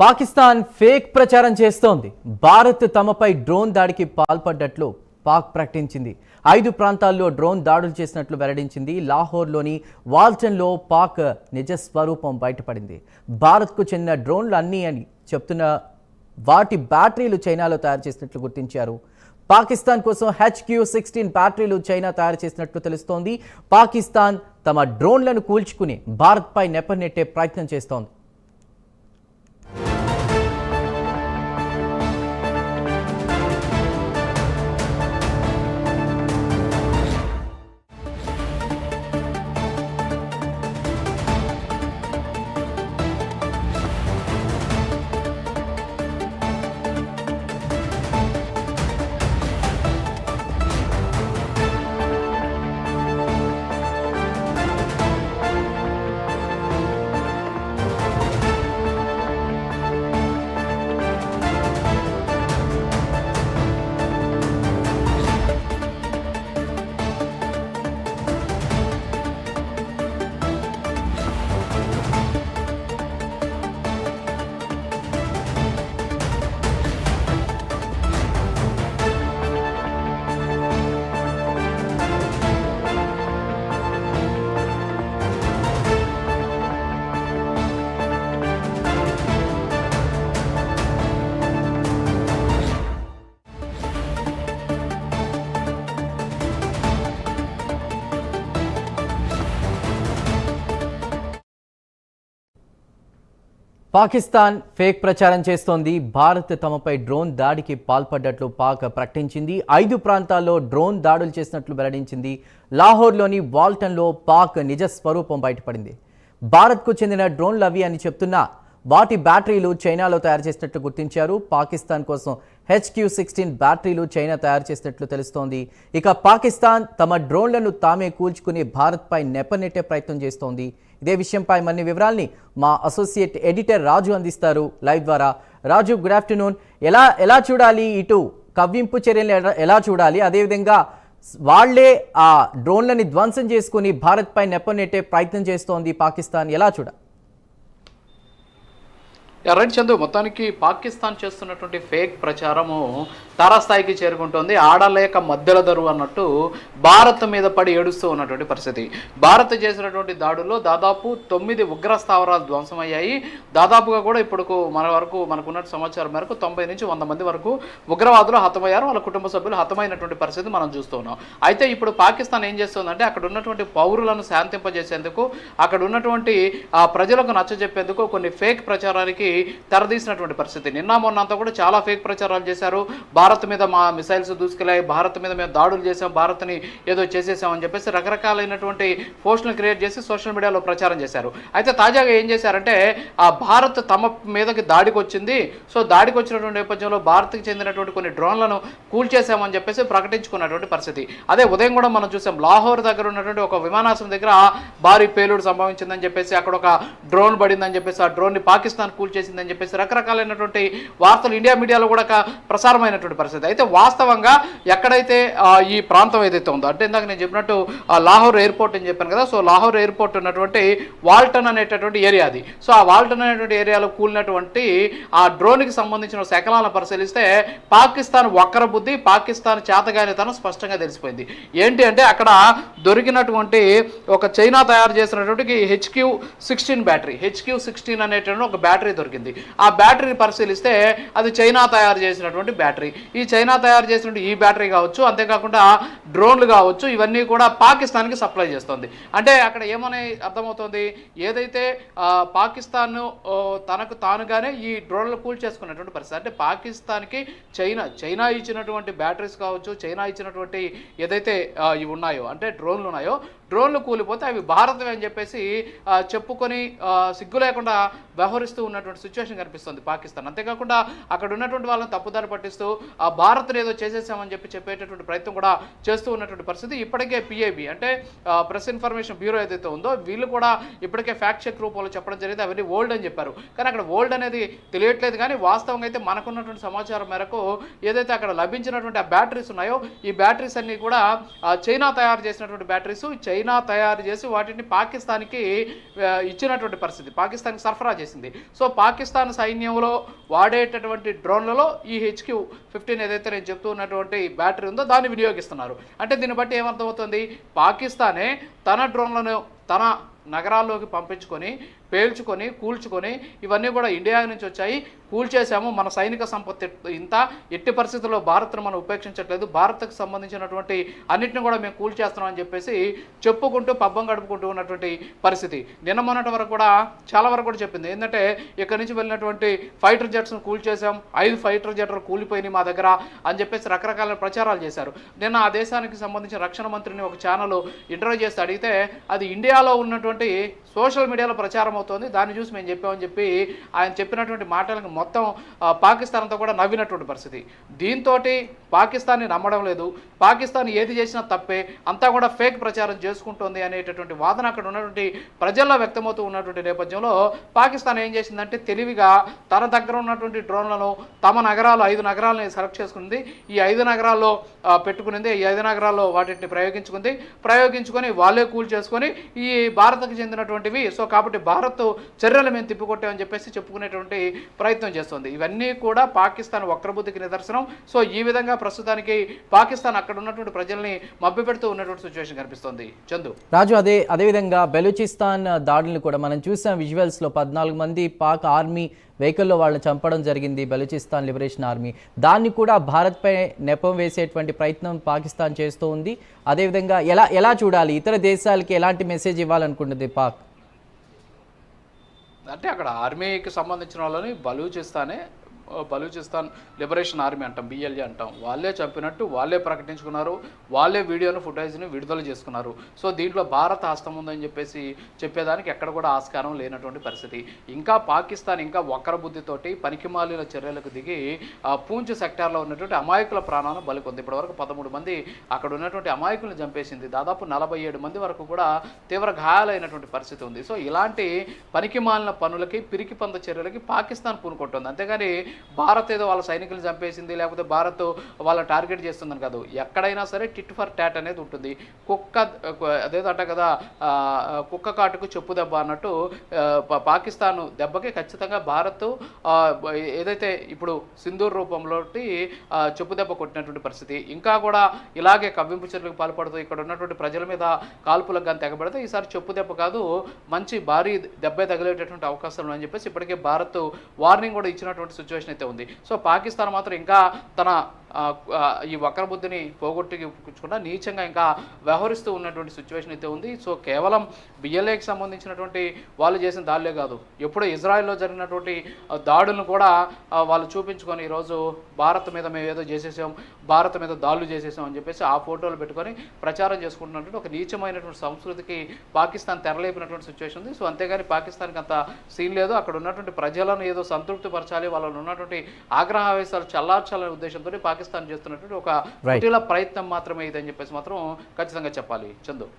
Pakistan fake ప్రచారం చేస్తోంది. భారత్ తమపై డ్రోన్ దాడికి పాల్పడ్డట్లు పాక్ ప్రకటించింది. 5 ప్రాంతాల్లో డ్రోన్ దాడులు చేసినట్లు వెల్లడించింది. లాహోర్లోని వాల్టన్లో పాక్ నిజ స్వరూపం బయటపడింది. భారత్కు చెందిన డ్రోన్లు అన్నీ అని చెప్తున్న వాటి బ్యాటరీలు చైనాలో తయారు చేసినట్లు గుర్తించారు. పాకిస్తాన్ కోసం HQ-16 బ్యాటరీలు చైనా తయారు చేసినట్లు తెలుస్తోంది. పాకిస్తాన్ తమ డ్రోన్లను కూల్చుకుని భారత్పై నెపనెట్టే ప్రయత్నం చేస్తోంది. పాకిస్తాన్ ఫేక్ ప్రచారం చేస్తోంది. భారత్ తమపై డ్రోన్ దాడికి పాల్పడ్డట్లు పాక్ ప్రకటించింది. 5 ప్రాంతాల్లో డ్రోన్ దాడులు చేసినట్లు వెల్లడించింది. లాహోర్లోని వాల్టన్లో పాక్ నిజ స్వరూపం బయటపడింది. భారత్కు చెందిన డ్రోన్లు అవి అని చెప్తున్నా వాటి బ్యాటరీలు చైనాలో తయారు చేసినట్లు గుర్తించారు. పాకిస్తాన్ కోసం HQ-16 బ్యాటరీలు చైనా తయారు చేసినట్లు తెలుస్తోంది. ఇక పాకిస్తాన్ తమ డ్రోన్లను తామే కూల్చుకుని భారత్పై నెపనెట్టే ప్రయత్నం చేస్తోంది. ఇదే విషయంపై మరిన్ని వివరాల్ని మా అసోసియేట్ ఎడిటర్ రాజు అందిస్తారు లైవ్ ద్వారా. రాజు, గుడ్ ఆఫ్టర్నూన్. ఎలా చూడాలి, ఇటు కవ్వింపు చర్యలు ఎలా చూడాలి, అదేవిధంగా వాళ్లే ఆ డ్రోన్లని ధ్వంసం చేసుకుని భారత్పై నెపనెట్టే ప్రయత్నం చేస్తోంది పాకిస్తాన్, ఎలా చూడాలి? రైట్ చందు, మొత్తానికి పాకిస్తాన్ చేస్తున్నటువంటి ఫేక్ ప్రచారము తారాస్థాయికి చేరుకుంటోంది. ఆడలేక మధ్యల దరువు అన్నట్టు భారత్ మీద పడి ఏడుస్తూ ఉన్నటువంటి పరిస్థితి. భారత్ చేసినటువంటి దాడుల్లో దాదాపు 9 ఉగ్ర స్థావరాలు ధ్వంసమయ్యాయి. దాదాపుగా కూడా ఇప్పుడు మనకున్న సమాచారం మేరకు 90 నుంచి 100 మంది వరకు ఉగ్రవాదులు హతమయ్యారు. వాళ్ళ కుటుంబ సభ్యులు హతమైనటువంటి పరిస్థితి మనం చూస్తూ ఉన్నాం. అయితే ఇప్పుడు పాకిస్తాన్ ఏం చేస్తుందంటే అక్కడ ఉన్నటువంటి పౌరులను శాంతింపజేసేందుకు, అక్కడ ఉన్నటువంటి ప్రజలకు నచ్చజెప్పేందుకు కొన్ని ఫేక్ ప్రచారానికి తెరదీసినటువంటి పరిస్థితి. నిన్న మొన్నంతా కూడా చాలా ఫేక్ ప్రచారాలు చేశారు. భారత్ మీద మా మిసైల్స్ దూసుకెళ్ళాయి, భారత్ మీద మేము దాడులు చేసాం, భారత్ని ఏదో చేసేసామని చెప్పేసి రకరకాలైనటువంటి పోస్టులను క్రియేట్ చేసి సోషల్ మీడియాలో ప్రచారం చేశారు. అయితే తాజాగా ఏం చేశారంటే ఆ భారత్ తమ మీదకి దాడికి వచ్చింది, సో దాడికి వచ్చినటువంటి నేపథ్యంలో భారత్కి చెందినటువంటి కొన్ని డ్రోన్లను కూల్చేసామని చెప్పేసి ప్రకటించుకున్నటువంటి పరిస్థితి. అదే ఉదయం కూడా మనం చూసాం, లాహోర్ దగ్గర ఉన్నటువంటి ఒక విమానాశ్రయం దగ్గర భారీ పేలుడు సంభవించిందని చెప్పేసి, అక్కడ ఒక డ్రోన్ పడిందని చెప్పేసి ఆ డ్రోన్ని పాకిస్తాన్ కూల్చేసిందని చెప్పేసి రకరకాలైనటువంటి వార్తలు ఇండియా మీడియాలో కూడా ప్రసారమైనటువంటి పరిస్థితి. అయితే వాస్తవంగా ఎక్కడైతే ఈ ప్రాంతం ఏదైతే ఉందో, అంటే ఇందాక నేను చెప్పినట్టు లాహోర్ ఎయిర్పోర్ట్ అని చెప్పాను కదా, సో లాహోర్ ఎయిర్పోర్ట్ ఉన్నటువంటి వాల్టన్ అనేటటువంటి ఏరియా అది. సో ఆ వాల్టన్ అనేటువంటి ఏరియాలో కూలినటువంటి ఆ డ్రోన్కి సంబంధించిన శకలాలను పరిశీలిస్తే పాకిస్తాన్ వక్ర బుద్ధి, పాకిస్తాన్ చేతగానితనం స్పష్టంగా తెలిసిపోయింది. ఏంటి అంటే అక్కడ దొరికినటువంటి ఒక చైనా తయారు చేసినటువంటి HQ-16 బ్యాటరీ, HQ-16 అనేటువంటి ఒక బ్యాటరీ దొరికింది. ఆ బ్యాటరీని పరిశీలిస్తే అది చైనా తయారు చేసినటువంటి బ్యాటరీ. ఈ చైనా తయారు చేసినటువంటి ఈ బ్యాటరీ కావచ్చు, అంతేకాకుండా డ్రోన్లు కావచ్చు, ఇవన్నీ కూడా పాకిస్తాన్కి సప్లై చేస్తుంది. అంటే అక్కడ ఏమని అర్థమవుతుంది, ఏదైతే పాకిస్తాన్ తనకు తానుగానే ఈ డ్రోన్లు కూల్ చేసుకున్నటువంటి పరిస్థితి. అంటే పాకిస్తాన్కి చైనా ఇచ్చినటువంటి బ్యాటరీస్ కావచ్చు, చైనా ఇచ్చినటువంటి ఏదైతే ఇవి ఉన్నాయో అంటే డ్రోన్లు ఉన్నాయో, డ్రోన్లు కూలిపోతే అవి భారతమే అని చెప్పేసి చెప్పుకొని సిగ్గు లేకుండా వ్యవహరిస్తూ ఉన్నటువంటి సిచ్యువేషన్ కనిపిస్తుంది పాకిస్తాన్. అంతేకాకుండా అక్కడ ఉన్నటువంటి వాళ్ళని తప్పుదారి పట్టిస్తూ భారత్ని ఏదో చేసేసామని చెప్పేటటువంటి ప్రయత్నం కూడా చేస్తూ ఉన్నటువంటి పరిస్థితి. ఇప్పటికే PIB అంటే ప్రెస్ ఇన్ఫర్మేషన్ బ్యూరో ఏదైతే ఉందో, వీళ్ళు కూడా ఇప్పటికే ఫ్యాక్ట్ చెక్ రూపంలో చెప్పడం జరిగింది అవన్నీ ఓల్డ్ అని చెప్పారు. కానీ అక్కడ ఓల్డ్ అనేది తెలియట్లేదు. కానీ వాస్తవంగా అయితే మనకున్నటువంటి సమాచారం మేరకు ఏదైతే అక్కడ లభించినటువంటి ఆ బ్యాటరీస్ ఉన్నాయో, ఈ బ్యాటరీస్ అన్నీ కూడా చైనా తయారు చేసినటువంటి బ్యాటరీస్, చైనా తయారు చేసి వాటిని పాకిస్తాన్కి ఇచ్చినటువంటి పరిస్థితి, పాకిస్తాన్కి సరఫరా చేసింది. సో పాకిస్తాన్ సైన్యంలో వాడేటటువంటి డ్రోన్లలో ఈ HQ-15 ఏదైతే నేను చెప్తూ ఉన్నటువంటి బ్యాటరీ ఉందో దాన్ని వినియోగిస్తున్నారు. అంటే దీన్ని బట్టి ఏమర్థమవుతుంది, పాకిస్తానే తన డ్రోన్లను తన నగరాల్లోకి పంపించుకొని పేల్చుకొని కూల్చుకొని ఇవన్నీ కూడా ఇండియా నుంచి వచ్చాయి, కూల్చేసాము, మన సైనిక సంపత్తి ఇంత, ఎట్టి పరిస్థితుల్లో భారత్ను మనం ఉపేక్షించట్లేదు, భారత్కు సంబంధించినటువంటి అన్నింటిని కూడా మేము కూల్చేస్తున్నాం అని చెప్పేసి చెప్పుకుంటూ పబ్బం గడుపుకుంటూ ఉన్నటువంటి పరిస్థితి. నిన్న మొన్నటి వరకు కూడా చాలా వరకు కూడా చెప్పింది ఏంటంటే, ఇక్కడి నుంచి వెళ్ళినటువంటి ఫైటర్ జెట్స్ను కూల్చేసాం, 5 ఫైటర్ జెట్లు కూలిపోయినాయి మా దగ్గర అని చెప్పేసి రకరకాల ప్రచారాలు చేశారు. నిన్న ఆ దేశానికి సంబంధించిన రక్షణ మంత్రిని ఒక ఛానల్ ఇంటర్వ్యూ చేసి అడిగితే అది ఇండియాలో ఉన్నటువంటి సోషల్ మీడియాలో ప్రచారం అవుతుంది, దాన్ని చూసి మేము చెప్పామని చెప్పి ఆయన చెప్పినటువంటి మాటలకు మొత్తం పాకిస్తాన్ అంతా కూడా నవ్వినటువంటి పరిస్థితి. దీంతో పాకిస్తాన్ని నమ్మడం లేదు, పాకిస్తాన్ ఏది చేసినా తప్పే, అంతా కూడా ఫేక్ ప్రచారం చేసుకుంటోంది అనేటటువంటి వాదన అక్కడ ఉన్నటువంటి ప్రజల్లో వ్యక్తమవుతూ ఉన్నటువంటి నేపథ్యంలో పాకిస్తాన్ ఏం చేసిందంటే తెలివిగా తన దగ్గర ఉన్నటువంటి డ్రోన్లను తమ నగరాలు 5 నగరాలని సెలెక్ట్ చేసుకుంది, ఈ 5 నగరాల్లో పెట్టుకునింది, ఈ 5 నగరాల్లో వాటిని ప్రయోగించుకొని వాళ్ళే కూల్ చేసుకొని ఈ భారత్కు చెందినటువంటివి. సో కాబట్టి భారత్ చర్యలు మేము తిప్పికొట్టామని చెప్పేసి చెప్పుకునేటువంటి ప్రయత్నం చేస్తుంది. ఇవన్నీ కూడా పాకిస్తాన్ వక్రబుద్ధికి నిదర్శనం. సో ఈ విధంగా ప్రస్తుతానికి పాకిస్తాన్ అక్కడ ఉన్నటువంటి ప్రజల్ని మభ్యపెడుతూ ఉన్నటువంటి సిచ్యువేషన్ కనిపిస్తుంది. చందు రాజు, అదేవిధంగా బెలూచిస్తాన్ దాడులను కూడా మనం చూసాం విజువల్స్లో. 14 మంది పాక్ ఆర్మీ వెహికల్లో వాళ్ళని చంపడం జరిగింది, బెలూచిస్తాన్ లిబరేషన్ ఆర్మీ. దాన్ని కూడా భారత్పై నెపం వేసేటువంటి ప్రయత్నం పాకిస్తాన్ చేస్తూ ఉంది. అదేవిధంగా ఎలా చూడాలి, ఇతర దేశాలకి ఎలాంటి మెసేజ్ ఇవ్వాలనుకుంటుంది పాక్? అంటే అక్కడ ఆర్మీకి సంబంధించిన వాళ్ళని బలూచిస్తాన్ లిబరేషన్ ఆర్మీ అంటాం, BLA అంటాం, వాళ్ళే చంపినట్టు వాళ్ళే ప్రకటించుకున్నారు, వాళ్ళే వీడియోను ఫుటేజ్ని విడుదల చేసుకున్నారు. సో దీంట్లో భారత హస్తం ఉందని చెప్పేసి చెప్పేదానికి ఎక్కడ కూడా ఆస్కారం లేనటువంటి పరిస్థితి. ఇంకా పాకిస్తాన్ ఇంకా వక్ర బుద్ధితోటి పనికిమాలిన చర్యలకు దిగి పూంచ్ సెక్టార్లో ఉన్నటువంటి అమాయకుల ప్రాణాలను బలికొంది. ఇప్పటివరకు 13 మంది అక్కడ ఉన్నటువంటి అమాయకులను చంపేసింది, దాదాపు 47 మంది వరకు కూడా తీవ్ర గాయాలైనటువంటి పరిస్థితి ఉంది. సో ఇలాంటి పనికిమాలిన పనులకి, పిరికి పంద చర్యలకి పాకిస్తాన్ పూనుకుంటుంది. అంతేగాని భారత్ ఏదో వాళ్ళ సైనికులు చంపేసింది, లేకపోతే భారత్ వాళ్ళ టార్గెట్ చేస్తుందని కాదు. ఎక్కడైనా సరే టిట్ ఫర్ టాట్ అనేది ఉంటుంది. అదేదో అంట కదా, కుక్క కాటుకు చెప్పు దెబ్బ అన్నట్టు పాకిస్తాన్ దెబ్బకి ఖచ్చితంగా భారత్ ఏదైతే ఇప్పుడు సింధూర్ రూపంలో చెప్పు దెబ్బ కొట్టినటువంటి పరిస్థితి. ఇంకా కూడా ఇలాగే కవ్వింపు చర్యలకు పాల్పడుతూ ఇక్కడ ఉన్నటువంటి ప్రజల మీద కాల్పులకు కానీ తెగబడితే ఈసారి చెప్పు దెబ్బ కాదు, మంచి భారీ దెబ్బే తగిలేటటువంటి అవకాశాలు ఉన్నాయని చెప్పేసి ఇప్పటికే భారత్ వార్నింగ్ కూడా ఇచ్చినటువంటి సిచ్యువేషన్ అయితే ఉంది. సో పాకిస్తాన్ మాత్రం ఇంకా తన ఈ వక్రబుద్ధిని పోగొట్టుకుండా నీచంగా ఇంకా వ్యవహరిస్తూ ఉన్నటువంటి సిచ్యువేషన్ అయితే ఉంది. సో కేవలం BLAకి సంబంధించినటువంటి వాళ్ళు చేసిన దాడులే కాదు, ఎప్పుడో ఇజ్రాయెల్లో జరిగినటువంటి దాడులను కూడా వాళ్ళు చూపించుకొని ఈరోజు భారత్ మీద మేము ఏదో చేసేసాం, భారత్ మీద దాడులు చేసేసాం అని చెప్పేసి ఆ ఫోటోలు పెట్టుకొని ప్రచారం చేసుకుంటున్నటువంటి ఒక నీచమైనటువంటి సంస్కృతికి పాకిస్తాన్ తెరలేపినటువంటి సిచ్యువేషన్ ఉంది. సో అంతేగాని పాకిస్తాన్కి అంత సీన్ లేదు. అక్కడ ఉన్నటువంటి ప్రజలను ఏదో సంతృప్తి పరచాలి, వాళ్ళలో ఉన్నటువంటి ఆగ్రహావేశాలు చల్లార్చాలనే ఉద్దేశంతో పాకిస్తాన్ చేస్తున్నటువంటి ఒక కుటిల ప్రయత్నం మాత్రమే ఇదని చెప్పేసి మాత్రం ఖచ్చితంగా చెప్పాలి. చందు.